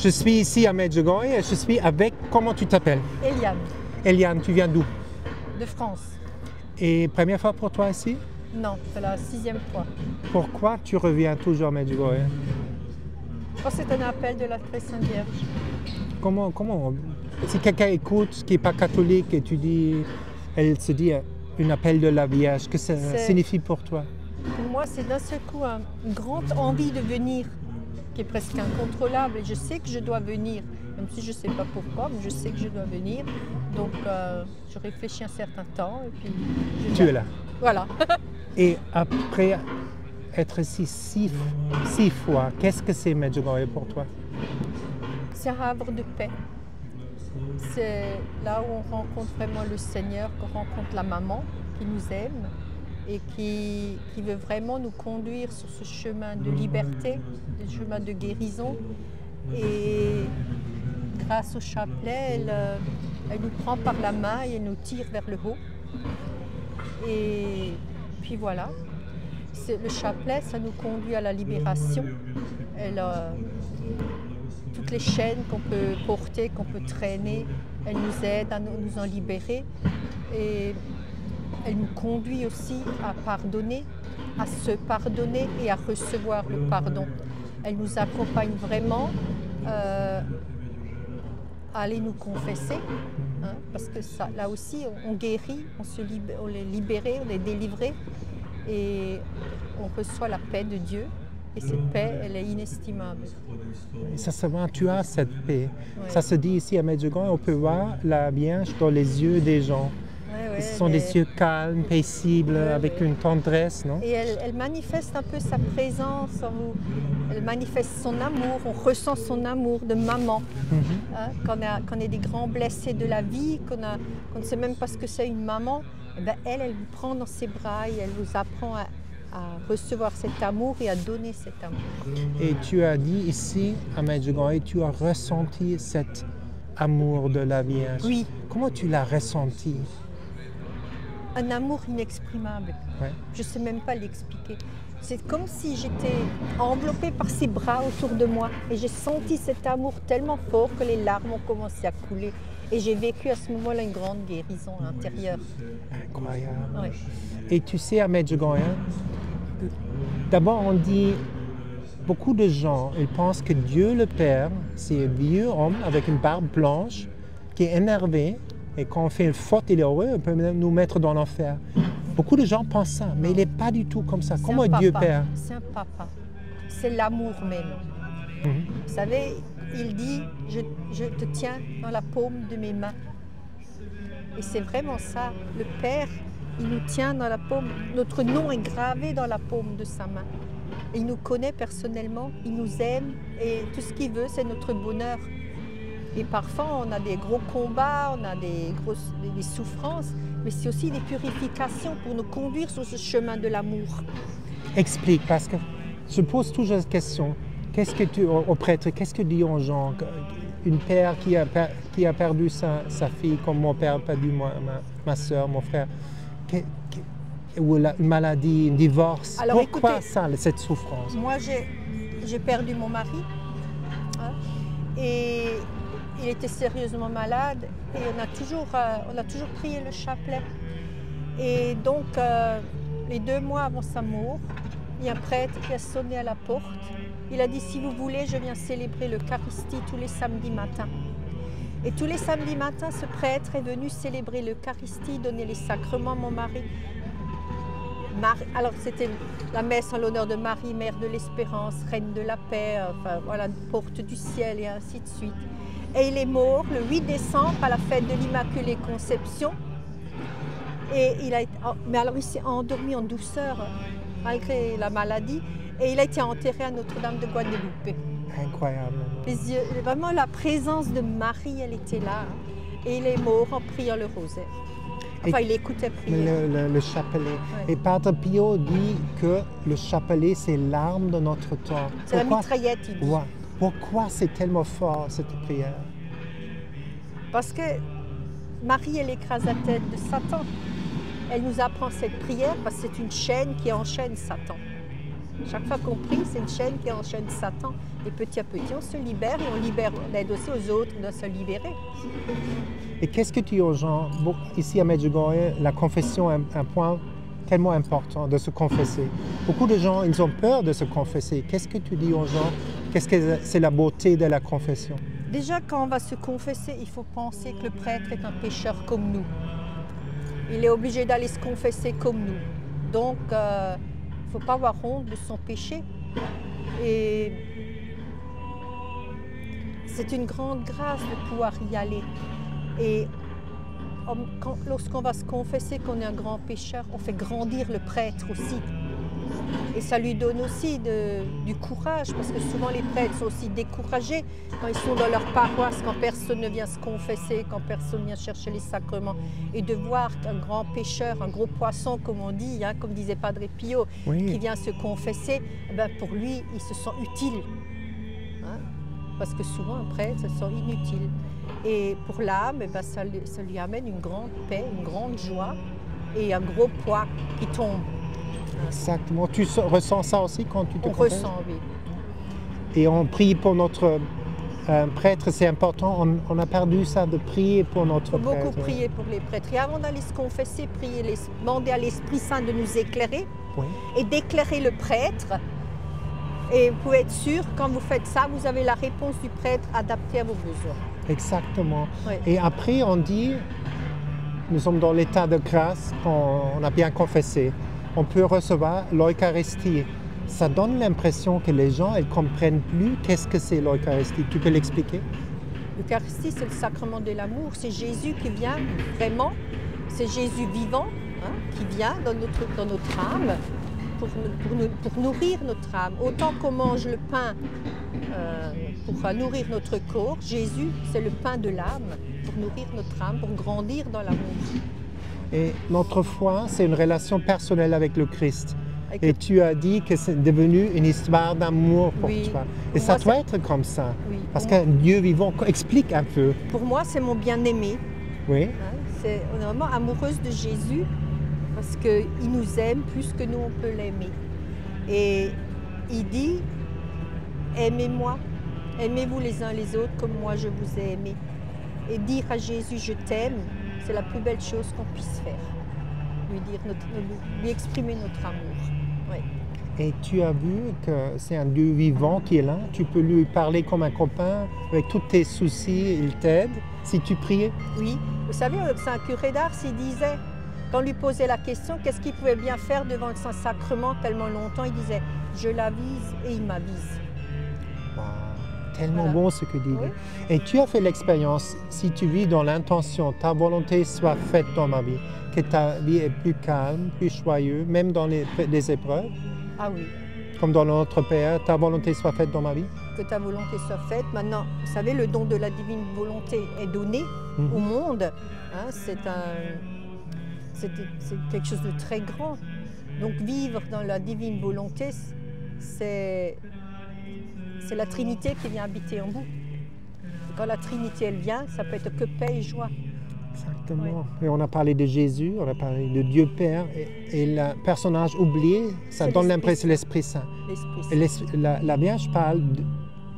Je suis ici à Medjugorje et je suis avec, comment tu t'appelles? Eliane, Eliane, tu viens d'où? de France. Et première fois pour toi ici? Non, c'est la 6e fois. Pourquoi tu reviens toujours à Medjugorje? Oh, c'est un appel de la Très Sainte Vierge. Comment, si quelqu'un écoute qui n'est pas catholique et tu dis, elle se dit un appel de la Vierge, que ça signifie pour toi? Pour moi, c'est d'un seul coup une grande envie de venir, qui est presque incontrôlable. Et je sais que je dois venir, même si je ne sais pas pourquoi, mais je sais que je dois venir. Donc, je réfléchis un certain temps et puis je Tu viens. es là. Voilà. Et après être ici six fois, qu'est-ce que c'est Medjugorje pour toi? C'est un havre de paix. C'est là où on rencontre vraiment le Seigneur, qu'on rencontre la maman qui nous aime et qui veut vraiment nous conduire sur ce chemin de liberté, ce chemin de guérison. Et grâce au chapelet, elle nous prend par la main et elle nous tire vers le haut. Et puis voilà, le chapelet, ça nous conduit à la libération. Toutes les chaînes qu'on peut porter, qu'on peut traîner, elle nous aide à nous en libérer. Et elle nous conduit aussi à pardonner, à se pardonner et à recevoir le pardon. Elle nous accompagne vraiment à aller nous confesser, hein, parce que ça, là aussi, on guérit, on est libéré, on est délivré et on reçoit la paix de Dieu. Et cette paix, elle est inestimable. Et ça se voit, tu as cette paix. Ouais. Ça se dit ici à Medjugorje, on peut voir la Vierge dans les yeux des gens. Ouais, Ce sont des yeux calmes, paisibles, avec une tendresse, non? Et elle manifeste un peu sa présence en vous. Elle manifeste son amour, on ressent son amour de maman. Hein, quand on est des grands blessés de la vie, qu'on ne sait même pas ce que c'est une maman, eh ben elle vous prend dans ses bras et elle vous apprend à recevoir cet amour et à donner cet amour. Et tu as dit ici à Medjugorje, tu as ressenti cet amour de la Vierge. Oui. Comment tu l'as ressenti? Un amour inexprimable. Ouais. Je ne sais même pas l'expliquer. C'est comme si j'étais enveloppée par ses bras autour de moi et j'ai senti cet amour tellement fort que les larmes ont commencé à couler. Et j'ai vécu à ce moment-là une grande guérison intérieure. Incroyable. Ouais. Et tu sais, à Medjugorje, d'abord on dit, beaucoup de gens, ils pensent que Dieu le Père, c'est un vieux homme avec une barbe blanche qui est énervé et quand on fait une faute, il est heureux, il peut même nous mettre dans l'enfer. Beaucoup de gens pensent ça, mais il n'est pas du tout comme ça. Comment Dieu Père? C'est un papa. C'est l'amour même. Vous savez, il dit, je te tiens dans la paume de mes mains. Et c'est vraiment ça. Le Père, il nous tient dans la paume. Notre nom est gravé dans la paume de sa main. Il nous connaît personnellement, il nous aime et tout ce qu'il veut, c'est notre bonheur. Et parfois, on a des gros combats, on a des souffrances, mais c'est aussi des purifications pour nous conduire sur ce chemin de l'amour. Explique, parce que je pose toujours cette question. Qu'est-ce que tu, au prêtre, qu'est-ce que tu dis aux gens? Une père qui a perdu sa fille, comme mon père a perdu ma soeur, mon frère, ou une maladie, un divorce. Alors, pourquoi écoutez, ça, cette souffrance? Moi, j'ai perdu mon mari, hein, et il était sérieusement malade et on a toujours prié le chapelet. Et donc, les 2 mois avant sa mort, il y a un prêtre qui a sonné à la porte. Il a dit, si vous voulez, je viens célébrer l'Eucharistie tous les samedis matins. Et tous les samedis matins, ce prêtre est venu célébrer l'Eucharistie, donner les sacrements à mon mari. Alors c'était la messe en l'honneur de Marie, Mère de l'Espérance, Reine de la Paix, enfin voilà, Porte du Ciel et ainsi de suite. Et il est mort le 8 décembre à la fête de l'Immaculée Conception. Et mais alors il s'est endormi en douceur malgré la maladie et il a été enterré à Notre-Dame de Guadeloupe. Incroyable. Les yeux, vraiment la présence de Marie, elle était là. Et il est mort en priant le rosaire. Enfin, il écoutait prier. Le chapelet. Ouais. Et Padre Pio dit que le chapelet, c'est l'arme de notre temps. C'est la mitraillette, il dit. Ouais. Pourquoi c'est tellement fort, cette prière? Parce que Marie, elle écrase la tête de Satan. Elle nous apprend cette prière parce que c'est une chaîne qui enchaîne Satan. Chaque fois qu'on prie, c'est une chaîne qui enchaîne Satan. Et petit à petit, on se libère et on aide aussi aux autres de se libérer. Et qu'est-ce que tu dis aux gens? Bon, ici à Medjugorje, la confession est un point tellement important de se confesser. Beaucoup de gens, ils ont peur de se confesser. Qu'est-ce que tu dis aux gens? Qu'est-ce que c'est la beauté de la confession? Déjà, quand on va se confesser, il faut penser que le prêtre est un pécheur comme nous. Il est obligé d'aller se confesser comme nous. Donc, il ne faut pas avoir honte de son péché. Et c'est une grande grâce de pouvoir y aller. Et lorsqu'on va se confesser qu'on est un grand pécheur, on fait grandir le prêtre aussi. Et ça lui donne aussi du courage, parce que souvent les prêtres sont aussi découragés quand ils sont dans leur paroisse, quand personne ne vient se confesser, quand personne ne vient chercher les sacrements. Et de voir qu'un grand pécheur, un gros poisson, comme on dit, hein, comme disait Padre Pio, Oui. qui vient se confesser, eh ben pour lui, il se sent utile. Hein, parce que souvent un prêtre se sent inutile. Et pour l'âme, eh ben ça lui amène une grande paix, une grande joie et un gros poids qui tombe. Exactement. Tu ressens ça aussi quand tu te confesses? On ressent, oui. Et on prie pour notre prêtre, c'est important. On a perdu ça de prier pour notre Il faut prêtre. beaucoup prier pour les prêtres. Et avant d'aller se confesser, demander à l'Esprit Saint de nous éclairer Oui. et d'éclairer le prêtre. Et vous pouvez être sûr, quand vous faites ça, vous avez la réponse du prêtre adaptée à vos besoins. Exactement. Oui. Et après, on dit, nous sommes dans l'état de grâce, on a bien confessé. On peut recevoir l'Eucharistie. Ça donne l'impression que les gens ne comprennent plus qu'est-ce que c'est l'Eucharistie. Tu peux l'expliquer? L'Eucharistie, c'est le sacrement de l'amour. C'est Jésus qui vient vraiment. C'est Jésus vivant, hein, qui vient dans notre âme pour nourrir notre âme. Autant qu'on mange le pain pour nourrir notre corps, Jésus, c'est le pain de l'âme pour nourrir notre âme, pour grandir dans l'amour. Et notre foi, c'est une relation personnelle avec le Christ. Avec Et tu as dit que c'est devenu une histoire d'amour pour Oui. toi. Et Pour ça moi, doit être comme ça. Oui, Parce pour qu'un Dieu vivant, explique un peu. Pour moi, c'est mon bien-aimé. Oui. On est vraiment amoureuse de Jésus parce qu'il nous aime plus que nous, on peut l'aimer. Et il dit, aimez-moi, aimez-vous les uns les autres comme moi je vous ai aimé. Et dire à Jésus, je t'aime, c'est la plus belle chose qu'on puisse faire. Lui exprimer notre amour. Oui. Et tu as vu que c'est un Dieu vivant qui est là. Tu peux lui parler comme un copain, avec tous tes soucis, il t'aide. Si tu priais. Oui, vous savez, Saint Curé d'Ars, il disait, quand on lui posait la question, qu'est-ce qu'il pouvait bien faire devant le Saint-Sacrement tellement longtemps, il disait, je l'avise et il m'avise. Wow, tellement Voilà. bon ce que tu dis. Oui. Et tu as fait l'expérience, si tu vis dans l'intention, ta volonté soit faite dans ma vie, que ta vie est plus calme, plus joyeuse, même dans les épreuves, Ah oui, comme dans notre Père, ta volonté soit faite dans ma vie. que ta volonté soit faite. Maintenant, vous savez, le don de la divine volonté est donné au monde. Hein, c'est quelque chose de très grand. Donc vivre dans la divine volonté, c'est la Trinité qui vient habiter en vous. Et quand la Trinité, elle vient, ça peut être que paix et joie. Exactement. Et on a parlé de Jésus, on a parlé de Dieu Père, et le personnage oublié, ça C'est donne l'Esprit l'impression de l'Esprit Saint. L'Esprit Et Saint. la Vierge parle,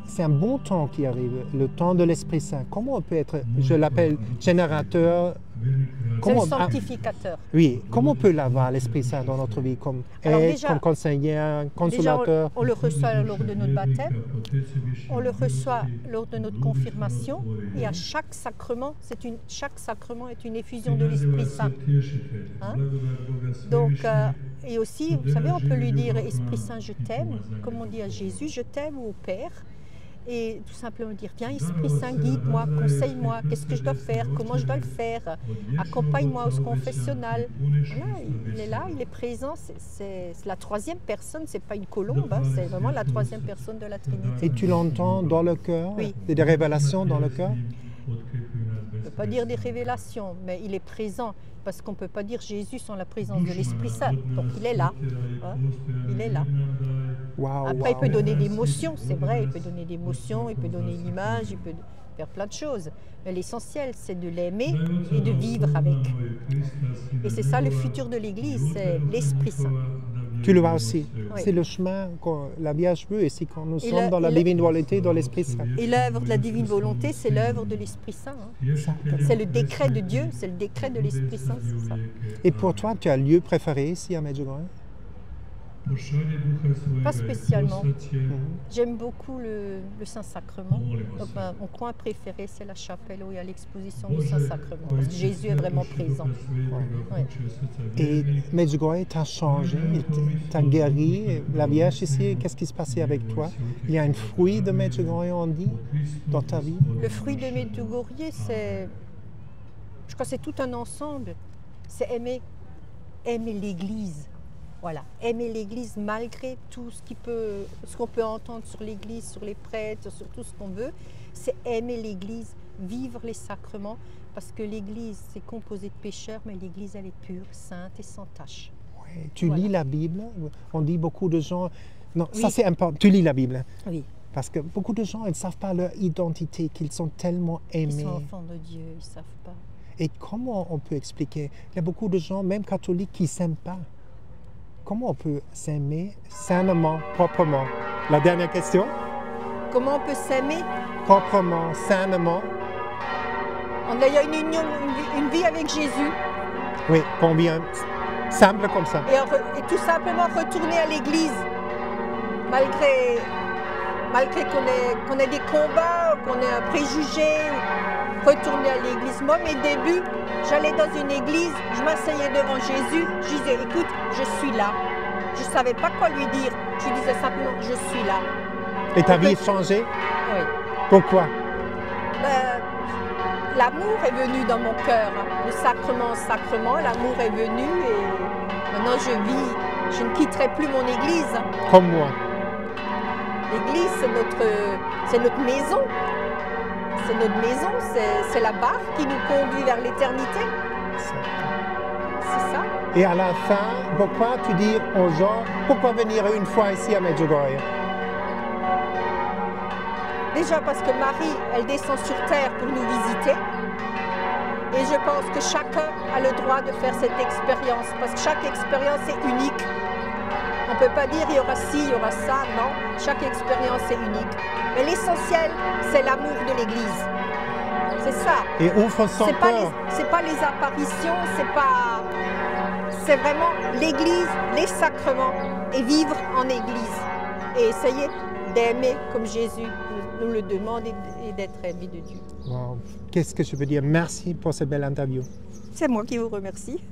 c'est un bon temps qui arrive, le temps de l'Esprit Saint. Comment on peut être, je l'appelle générateur, C'est le comment, sanctificateur. oui, comment on peut l'avoir, l'Esprit Saint, dans notre vie, comme Alors aide, déjà- comme conseiller, Déjà, consolateur? on le reçoit lors de notre baptême, on le reçoit lors de notre confirmation, et à chaque sacrement est une effusion de l'Esprit Saint. Hein? Donc, et aussi, vous savez, on peut lui dire, Esprit Saint, je t'aime, comme on dit à Jésus, je t'aime, ou au Père, et tout simplement dire, viens Esprit Saint, guide-moi, conseille-moi, qu'est-ce que je dois faire, comment je dois le faire, accompagne-moi au confessionnal. Voilà, il est là, il est présent, c'est la troisième personne, c'est pas une colombe, hein, c'est vraiment la troisième personne de la Trinité. Et tu l'entends dans le cœur? Oui. Des révélations dans le cœur? On ne peut pas dire des révélations, mais il est présent, parce qu'on ne peut pas dire Jésus sans la présence de l'Esprit Saint. Donc il est là, hein, il est là. Waouh, Après, il peut waouh. donner des motions, c'est vrai, il peut donner des motions, il peut donner une image, il peut faire plein de choses. Mais l'essentiel, c'est de l'aimer et de vivre avec. Et c'est ça le futur de l'Église, c'est l'Esprit Saint. Tu le vois aussi. Oui. C'est le chemin que la Vierge veut ici quand nous Et sommes dans la le- divine dualité, dans l'Esprit Saint. Et l'œuvre de la divine volonté, c'est l'œuvre de l'Esprit Saint. Hein. C'est le décret de Dieu, c'est le décret de l'Esprit Saint, c'est ça. Et pour toi, tu as un lieu préféré ici à Medjugorje? Pas spécialement. Mhm. J'aime beaucoup le Saint-Sacrement. Donc, mon coin préféré, c'est la chapelle où il y a l'exposition du Saint-Sacrement. Parce que Jésus est vraiment présent. Ouais. Et Medjugorje t'a changé, t'a guéri. La Vierge ici, qu'est-ce qui se passait avec toi? Il y a un fruit de Medjugorje, on dit, dans ta vie? Le fruit de Medjugorje, c'est, je crois que c'est tout un ensemble. C'est aimer l'Église. Voilà, aimer l'Église malgré tout ce qu'on peut entendre sur l'Église, sur les prêtres, sur tout ce qu'on veut. C'est aimer l'Église, vivre les sacrements, parce que l'Église, c'est composé de pécheurs, mais l'Église, elle est pure, sainte et sans tache. Ouais. Tu Voilà. lis la Bible? On dit beaucoup de gens... Non, Oui. ça c'est important. Tu lis la Bible. Oui, Parce que beaucoup de gens, ils ne savent pas leur identité, qu'ils sont tellement ils aimés. sont enfants de Dieu, ils ne savent pas. Et comment on peut expliquer? Il y a beaucoup de gens, même catholiques, qui ne s'aiment pas. Comment on peut s'aimer sainement, proprement? La dernière question. Comment on peut s'aimer Proprement, sainement. en ayant une union, une vie avec Jésus Oui, combien simple comme ça. et tout simplement retourner à l'Église, malgré qu'on ait des combats, qu'on ait un préjugé, retourner à l'église. Moi, mes débuts, j'allais dans une église, je m'asseyais devant Jésus, je disais, écoute, je suis là. Je ne savais pas quoi lui dire, je disais simplement, je suis là. Et ta vie a changé? Oui. Pourquoi? Ben, l'amour est venu dans mon cœur, hein. Le sacrement, l'amour est venu et maintenant je ne quitterai plus mon église. Hein. Comme moi. L'église, c'est notre maison. C'est notre maison, c'est la barre qui nous conduit vers l'éternité. C'est ça. Et à la fin, pourquoi tu dis aux gens, pourquoi venir une fois ici à Medjugorje? Déjà parce que Marie, elle descend sur terre pour nous visiter. Et je pense que chacun a le droit de faire cette expérience, parce que chaque expérience est unique. On ne peut pas dire il y aura ci, il y aura ça, non. Chaque expérience est unique. Mais l'essentiel, c'est l'amour de l'Église. C'est ça. Et ouvre son cœur. C'est pas les apparitions, c'est vraiment l'Église, les sacrements et vivre en Église. Et essayer d'aimer comme Jésus nous le demande et d'être aimé de Dieu. Wow. Qu'est-ce que je veux dire? Merci pour cette belle interview. C'est moi qui vous remercie.